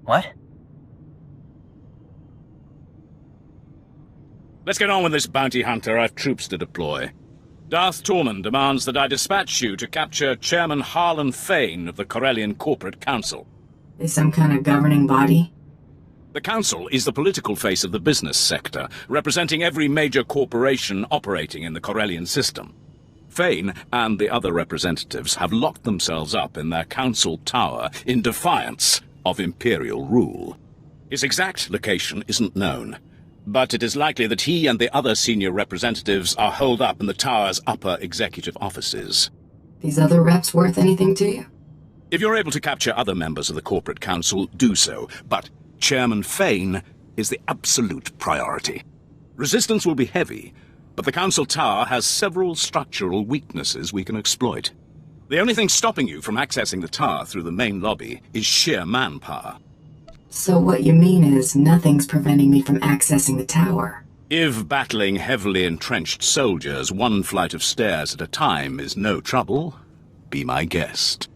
What? Let's get on with this, Bounty Hunter. I've troops to deploy. Darth Tormund demands that I dispatch you to capture Chairman Harlan Fane of the Corellian Corporate Council. Is some kind of governing body? The Council is the political face of the business sector, representing every major corporation operating in the Corellian system. Fane and the other representatives have locked themselves up in their council tower in defiance of Imperial rule. His exact location isn't known, but it is likely that he and the other senior representatives are holed up in the tower's upper executive offices. These other reps worth anything to you? If you're able to capture other members of the corporate council, do so, but Chairman Fane is the absolute priority. Resistance will be heavy, but the council tower has several structural weaknesses we can exploit. The only thing stopping you from accessing the tower through the main lobby is sheer manpower. So what you mean is nothing's preventing me from accessing the tower? If battling heavily entrenched soldiers one flight of stairs at a time is no trouble, be my guest.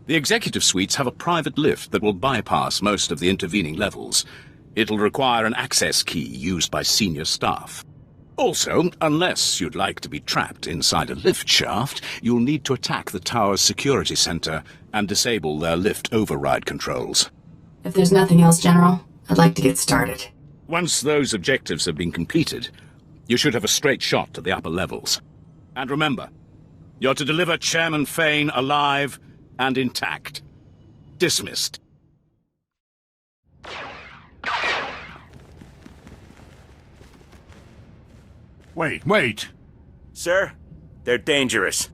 The executive suites have a private lift that will bypass most of the intervening levels. It'll require an access key used by senior staff. Also, unless you'd like to be trapped inside a lift shaft, you'll need to attack the tower's security center and disable their lift override controls. If there's nothing else, General, I'd like to get started. Once those objectives have been completed, you should have a straight shot to the upper levels. And remember, you're to deliver Chairman Fane alive and intact. Dismissed. Wait. Sir, they're dangerous.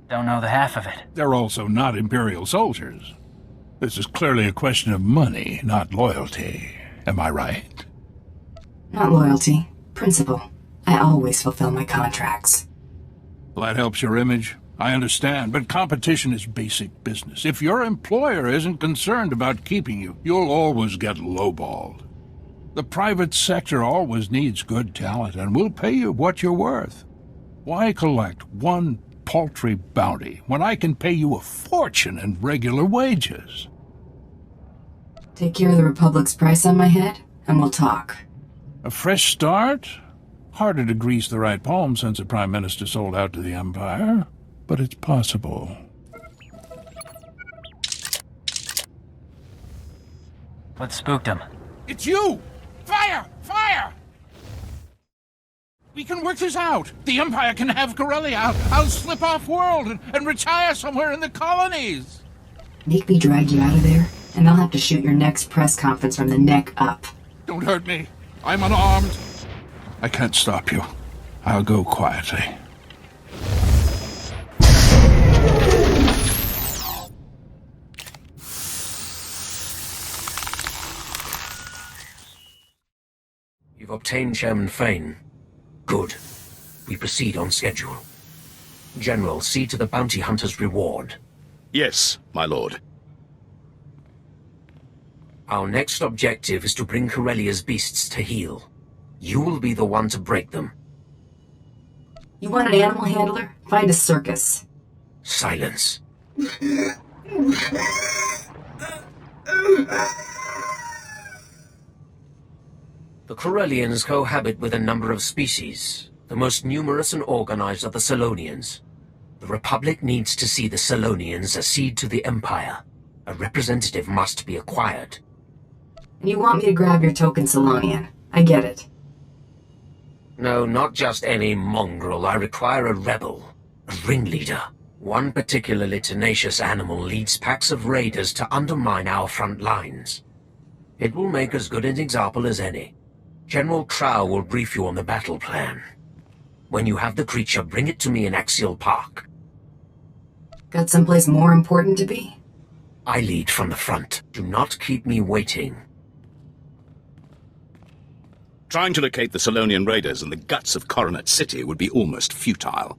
Don't know the half of it. They're also not Imperial soldiers. This is clearly a question of money, not loyalty. Am I right? Not loyalty. Principle. I always fulfill my contracts. Well, that helps your image. I understand, but competition is basic business. If your employer isn't concerned about keeping you, you'll always get lowballed. The private sector always needs good talent, and we'll pay you what you're worth. Why collect one paltry bounty when I can pay you a fortune in regular wages? Take care of the Republic's price on my head, and we'll talk. A fresh start? Harder to grease the right palm since the Prime Minister sold out to the Empire, but it's possible. What spooked him? It's you! Fire! Fire! We can work this out. The Empire can have Corellia. I'll slip off-world and retire somewhere in the colonies. Make me drag you out of there, and I'll have to shoot your next press conference from the neck up. Don't hurt me. I'm unarmed. I can't stop you. I'll go quietly. You've obtained Chairman Fane. Good. We proceed on schedule. General, see to the Bounty Hunter's reward. Yes, my lord. Our next objective is to bring Corellia's beasts to heel. You will be the one to break them. You want an animal handler? Find a circus. Silence. The Corellians cohabit with a number of species. The most numerous and organized are the Selonians. The Republic needs to see the Selonians accede to the Empire. A representative must be acquired. And you want me to grab your token Selonian. I get it. No, not just any mongrel. I require a rebel. A ringleader. One particularly tenacious animal leads packs of raiders to undermine our front lines. It will make as good an example as any. General Trow will brief you on the battle plan. When you have the creature, bring it to me in Axial Park. Got someplace more important to be? I lead from the front. Do not keep me waiting. Trying to locate the Selonian raiders in the guts of Coronet City would be almost futile.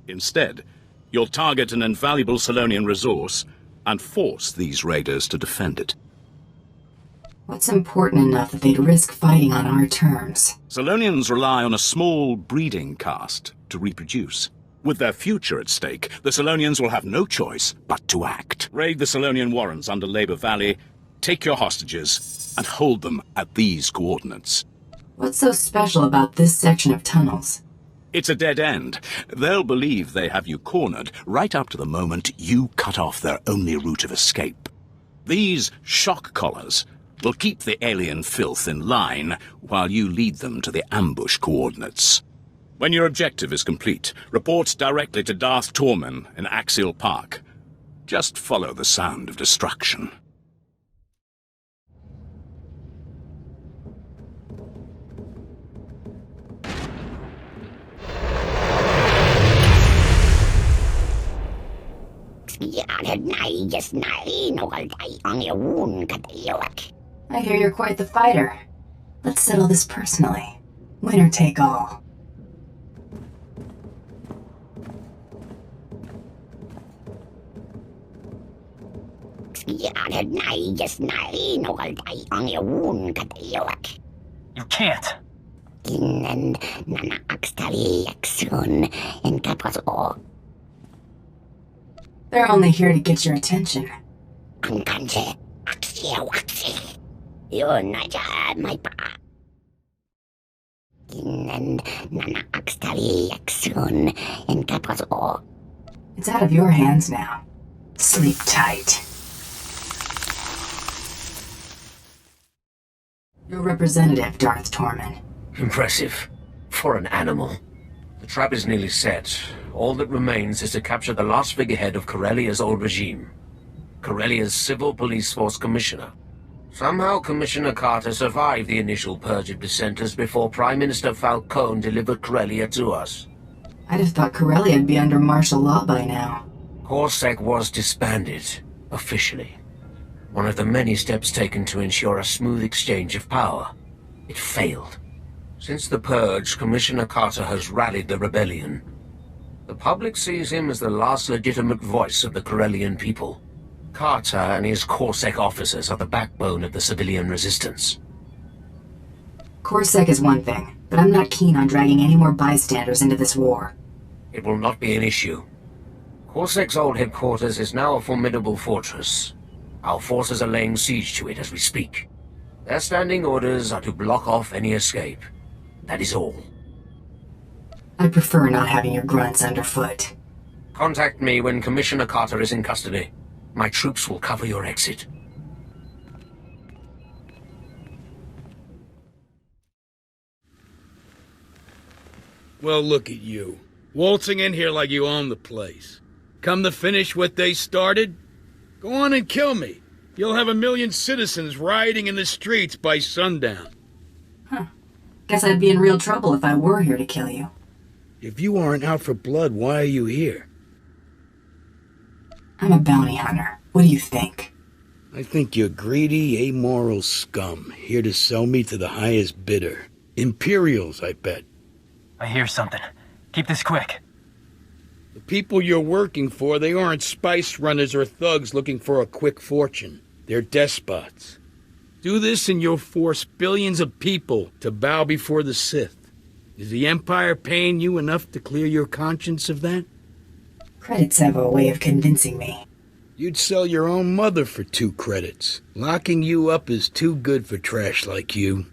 Instead, you'll target an invaluable Selonian resource and force these raiders to defend it. What's important enough that they'd risk fighting on our terms? Selonians rely on a small breeding caste to reproduce. With their future at stake, the Selonians will have no choice but to act. Raid the Selonian warrens under Labour Valley, take your hostages and hold them at these coordinates. What's so special about this section of tunnels? It's a dead end. They'll believe they have you cornered right up to the moment you cut off their only route of escape. These shock collars will keep the alien filth in line while you lead them to the ambush coordinates. When your objective is complete, report directly to Darth Tormen in Axial Park. Just follow the sound of destruction. I hear you're quite the fighter. Let's settle this personally. Winner take all. You can't. They're only here to get your attention. It's out of your hands now. Sleep tight. Your representative, Darth Tormen. Impressive. For an animal. The trap is nearly set. All that remains is to capture the last figurehead of Corellia's old regime. Corellia's Civil Police Force Commissioner. Somehow Commissioner Carter survived the initial purge of dissenters before Prime Minister Falcone delivered Corellia to us. I'd have thought Corellia'd be under martial law by now. CorSec was disbanded, officially. One of the many steps taken to ensure a smooth exchange of power. It failed. Since the purge, Commissioner Carter has rallied the rebellion. The public sees him as the last legitimate voice of the Corellian people. Carter and his CorSec officers are the backbone of the civilian resistance. CorSec is one thing, but I'm not keen on dragging any more bystanders into this war. It will not be an issue. CorSec's old headquarters is now a formidable fortress. Our forces are laying siege to it as we speak. Their standing orders are to block off any escape. That is all. I prefer not having your grunts underfoot. Contact me when Commissioner Carter is in custody. My troops will cover your exit. Well, look at you. Waltzing in here like you own the place. Come to finish what they started? Go on and kill me. You'll have 1 million citizens rioting in the streets by sundown. Huh. Guess I'd be in real trouble if I were here to kill you. If you aren't out for blood, why are you here? I'm a bounty hunter. What do you think? I think you're greedy, amoral scum, here to sell me to the highest bidder. Imperials, I bet. I hear something. Keep this quick. The people you're working for, they aren't spice runners or thugs looking for a quick fortune. They're despots. Do this and you'll force billions of people to bow before the Sith. Is the Empire paying you enough to clear your conscience of that? Credits have a way of convincing me. You'd sell your own mother for 2 credits. Locking you up is too good for trash like you.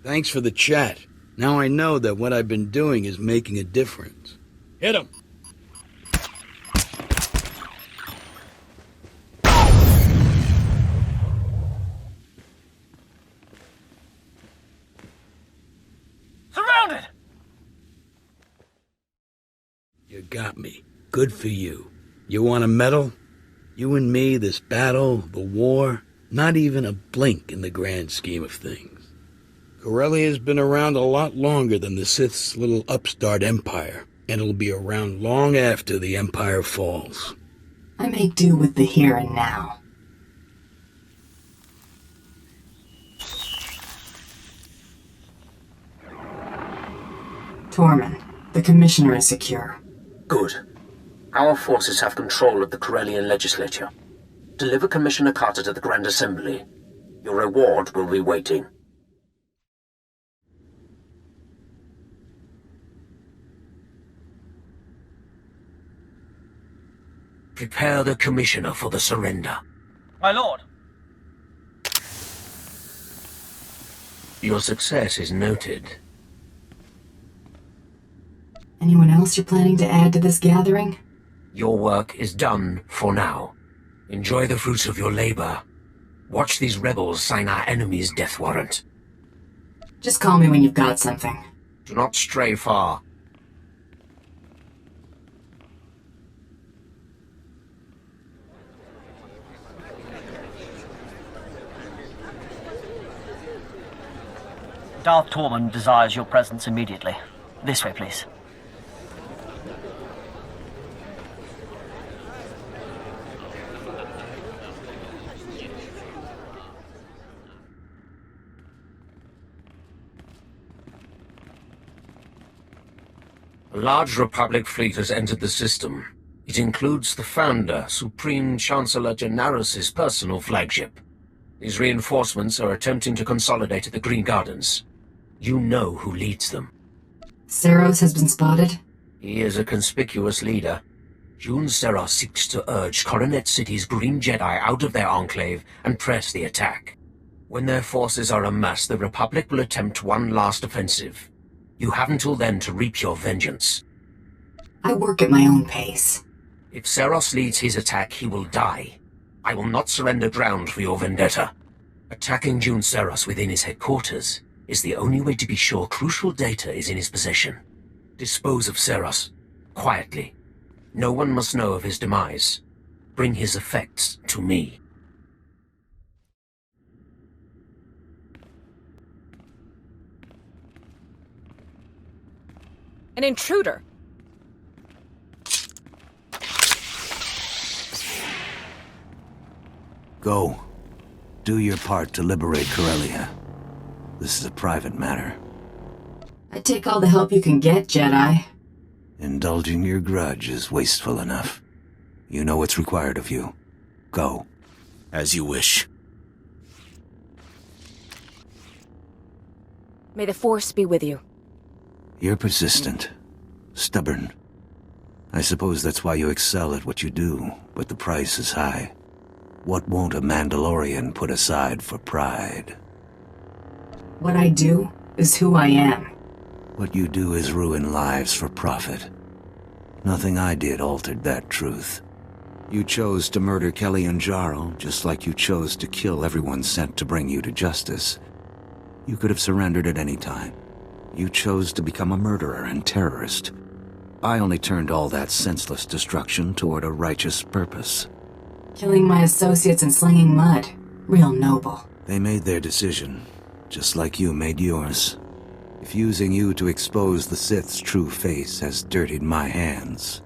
Thanks for the chat. Now I know that what I've been doing is making a difference. Hit him! Surrounded! You got me. Good for you. You want a medal? You and me, this battle, the war, not even a blink in the grand scheme of things. Corellia's been around a lot longer than the Sith's little upstart empire, and it'll be around long after the empire falls. I make do with the here and now. Tormen, the Commissioner is secure. Good. Our forces have control of the Corellian legislature. Deliver Commissioner Carter to the Grand Assembly. Your reward will be waiting. Prepare the Commissioner for the surrender. My lord. Your success is noted. Anyone else you're planning to add to this gathering? Your work is done for now. Enjoy the fruits of your labor. Watch these rebels sign our enemy's death warrant. Just call me when you've got something. Do not stray far. Darth Tormund desires your presence immediately. This way, please. A large Republic fleet has entered the system. It includes the Founder, Supreme Chancellor Generos's personal flagship. These reinforcements are attempting to consolidate at the Green Gardens. You know who leads them. Seros has been spotted? He is a conspicuous leader. Jun Seros seeks to urge Coronet City's Green Jedi out of their enclave and press the attack. When their forces are amassed, the Republic will attempt one last offensive. You have until then to reap your vengeance. I work at my own pace. If Seros leads his attack, he will die. I will not surrender ground for your vendetta. Attacking Jun Seros within his headquarters is the only way to be sure crucial data is in his possession. Dispose of Seros, quietly. No one must know of his demise. Bring his effects to me. An intruder! Go. Do your part to liberate Corellia. This is a private matter. I take all the help you can get, Jedi. Indulging your grudge is wasteful enough. You know what's required of you. Go. As you wish. May the Force be with you. You're persistent. Stubborn. I suppose that's why you excel at what you do, but the price is high. What won't a Mandalorian put aside for pride? What I do is who I am. What you do is ruin lives for profit. Nothing I did altered that truth. You chose to murder Kelly and Jarl, just like you chose to kill everyone sent to bring you to justice. You could have surrendered at any time. You chose to become a murderer and terrorist. I only turned all that senseless destruction toward a righteous purpose. Killing my associates and slinging mud. Real noble. They made their decision, just like you made yours. If using you to expose the Sith's true face has dirtied my hands,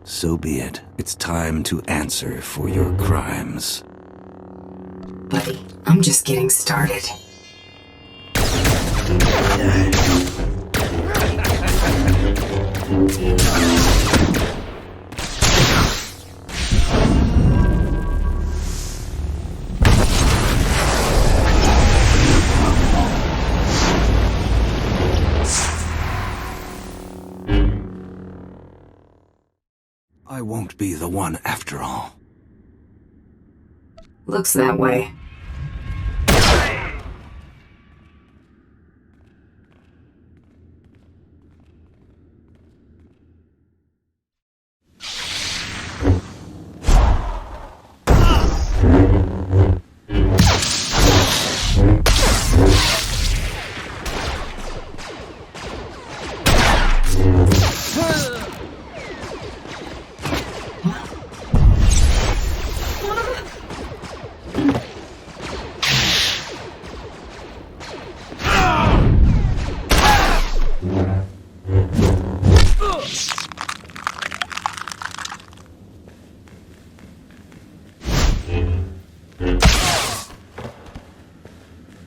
so be it. It's time to answer for your crimes. Buddy, I'm just getting started. I won't be the one after all. Looks that way.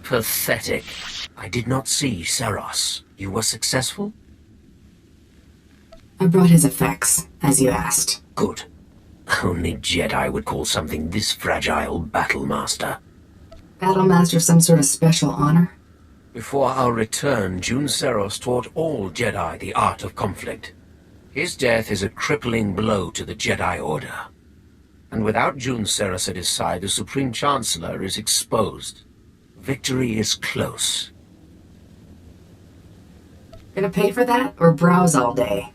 Pathetic. I did not see Seros. You were successful? I brought his effects, as you asked. Good. Only Jedi would call something this fragile Battlemaster. Battlemaster some sort of special honor? Before our return, Jun Seros taught all Jedi the art of conflict. His death is a crippling blow to the Jedi Order. And without Jun Seros at his side, the Supreme Chancellor is exposed. Victory is close. Gonna pay for that, or browse all day?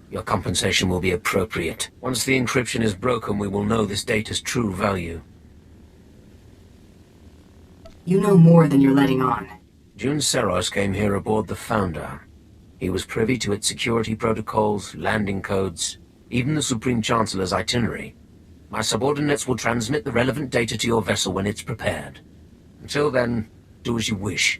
Your compensation will be appropriate. Once the encryption is broken, we will know this data's true value. You know more than you're letting on. June Seros came here aboard the Founder. He was privy to its security protocols, landing codes, even the Supreme Chancellor's itinerary. My subordinates will transmit the relevant data to your vessel when it's prepared. Until then, do as you wish.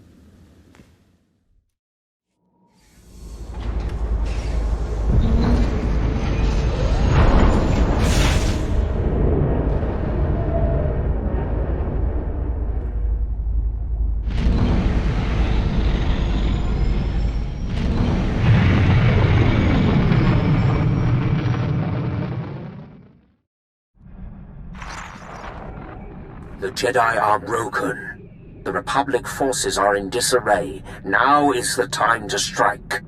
The Jedi are broken. The Republic forces are in disarray. Now is the time to strike.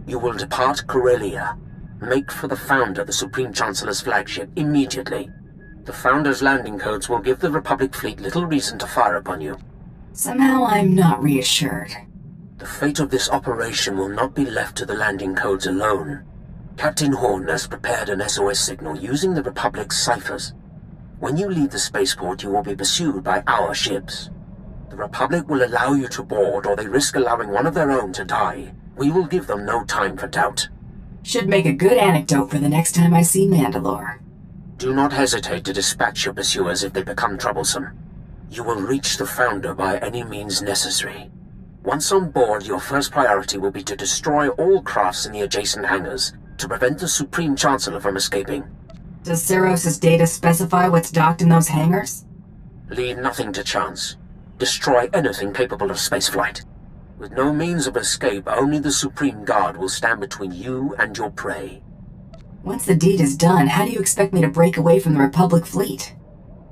You will depart Corellia. Make for the Founder, the Supreme Chancellor's flagship, immediately. The Founder's landing codes will give the Republic fleet little reason to fire upon you. Somehow I'm not reassured. The fate of this operation will not be left to the landing codes alone. Captain Horn has prepared an SOS signal using the Republic's ciphers. When you leave the spaceport, you will be pursued by our ships. The Republic will allow you to board, or they risk allowing one of their own to die. We will give them no time for doubt. Should make a good anecdote for the next time I see Mandalore. Do not hesitate to dispatch your pursuers if they become troublesome. You will reach the Founder by any means necessary. Once on board, your first priority will be to destroy all crafts in the adjacent hangars, to prevent the Supreme Chancellor from escaping. Does Seros's data specify what's docked in those hangars? Leave nothing to chance. Destroy anything capable of spaceflight. With no means of escape, only the Supreme Guard will stand between you and your prey. Once the deed is done, how do you expect me to break away from the Republic fleet?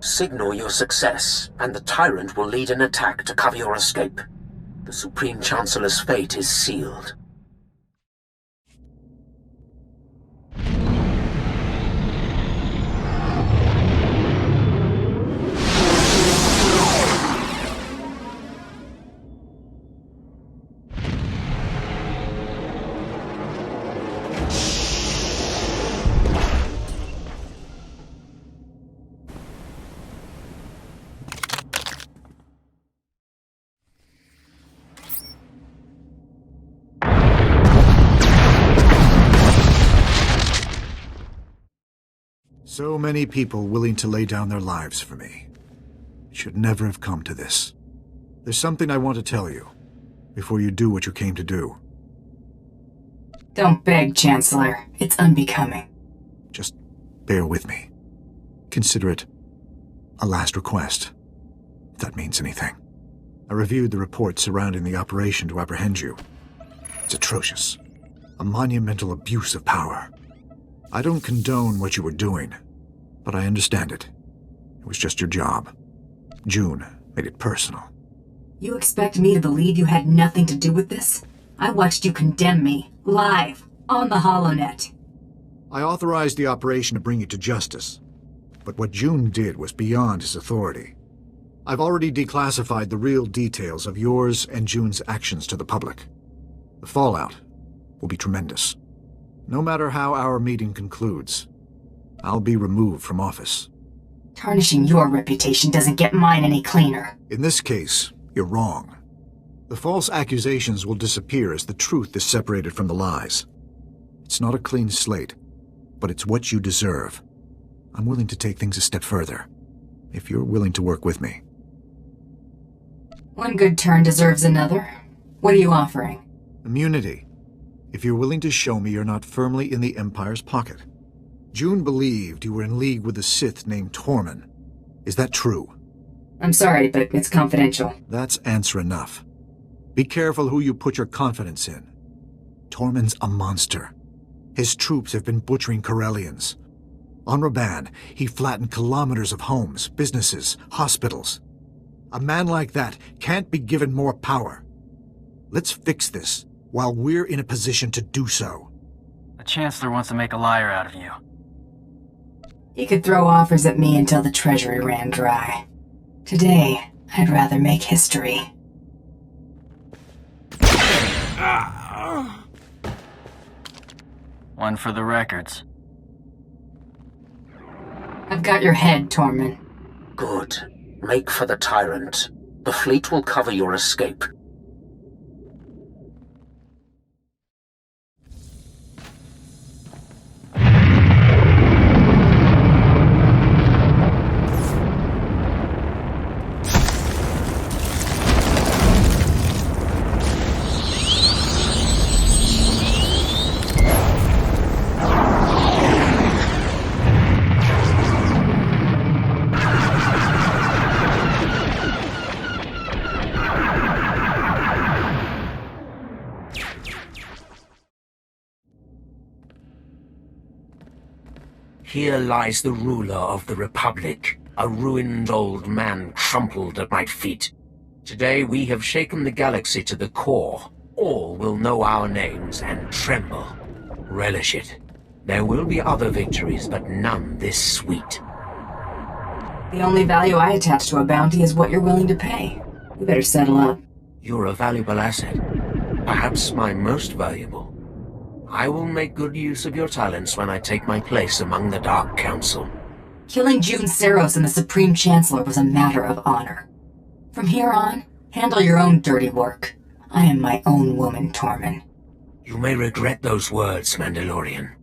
Signal your success, and the Tyrant will lead an attack to cover your escape. The Supreme Chancellor's fate is sealed. So many people willing to lay down their lives for me. It should never have come to this. There's something I want to tell you, before you do what you came to do. Don't beg, Chancellor. It's unbecoming. Just bear with me. Consider it a last request, if that means anything. I reviewed the reports surrounding the operation to apprehend you. It's atrocious. A monumental abuse of power. I don't condone what you were doing, but I understand it. It was just your job. June made it personal. You expect me to believe you had nothing to do with this? I watched you condemn me, live, on the HoloNet. I authorized the operation to bring you to justice, but what June did was beyond his authority. I've already declassified the real details of yours and June's actions to the public. The fallout will be tremendous. No matter how our meeting concludes, I'll be removed from office. Tarnishing your reputation doesn't get mine any cleaner. In this case, you're wrong. The false accusations will disappear as the truth is separated from the lies. It's not a clean slate, but it's what you deserve. I'm willing to take things a step further, if you're willing to work with me. One good turn deserves another. What are you offering? Immunity. If you're willing to show me you're not firmly in the Empire's pocket. June believed you were in league with a Sith named Tormund. Is that true? I'm sorry, but it's confidential. That's answer enough. Be careful who you put your confidence in. Tormund's a monster. His troops have been butchering Corellians. On Raban, he flattened kilometers of homes, businesses, hospitals. A man like that can't be given more power. Let's fix this while we're in a position to do so. The Chancellor wants to make a liar out of you. He could throw offers at me until the treasury ran dry. Today, I'd rather make history. One for the records. I've got your head, Tormund. Good. Make for the tyrant. The fleet will cover your escape. Here lies the ruler of the Republic, a ruined old man crumpled at my feet. Today we have shaken the galaxy to the core. All will know our names and tremble. Relish it. There will be other victories, but none this sweet. The only value I attach to a bounty is what you're willing to pay. You better settle up. You're a valuable asset. Perhaps my most valuable. I will make good use of your talents when I take my place among the Dark Council. Killing June Saros and the Supreme Chancellor was a matter of honor. From here on, handle your own dirty work. I am my own woman, Tormund. You may regret those words, Mandalorian.